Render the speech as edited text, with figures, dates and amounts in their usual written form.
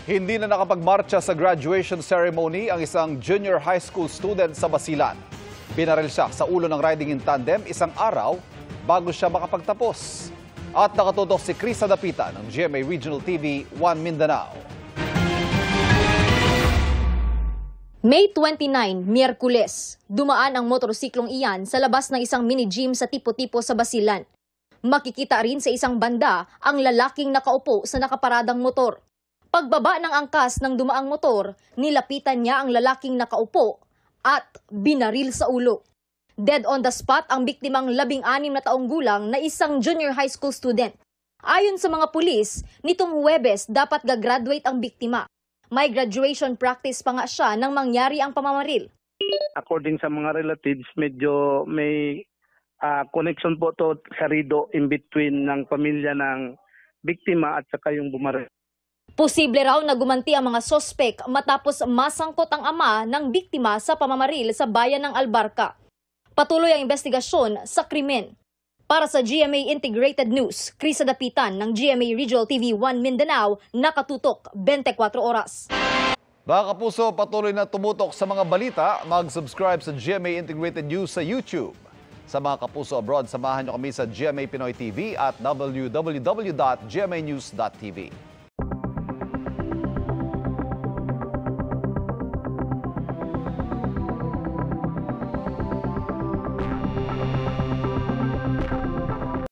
Hindi na nakapagmarcha sa graduation ceremony ang isang junior high school student sa Basilan. Binaril siya sa ulo ng riding in tandem isang araw bago siya makapagtapos. At nakatutok si Chris Adapita ng GMA Regional TV 1 Mindanao. May 29, Miyerkules, dumaan ang motorsiklong iyan sa labas ng isang mini-gym sa Tipo-Tipo sa Basilan. Makikita rin sa isang banda ang lalaking nakaupo sa nakaparadang motor. Pagbaba ng angkas ng dumaang motor, nilapitan niya ang lalaking nakaupo at binaril sa ulo. Dead on the spot ang biktimang 16 na taong gulang na isang junior high school student. Ayon sa mga pulis, nitong Huwebes dapat gagraduate ang biktima. May graduation practice pa nga siya nang mangyari ang pamamaril. According sa mga relatives, medyo may connection po to sarido in between ng pamilya ng biktima at saka yung bumaril. Posible raw na gumanti ang mga sospek matapos masangkot ang ama ng biktima sa pamamaril sa bayan ng Albarca. Patuloy ang investigasyon sa krimen. Para sa GMA Integrated News, Chris Adapitan ng GMA Regional TV 1 Mindanao, nakatutok 24 oras. Mga kapuso, patuloy na tumutok sa mga balita. Mag-subscribe sa GMA Integrated News sa YouTube. Sa mga kapuso abroad, samahan niyo kami sa GMA Pinoy TV at www.gmanews.tv.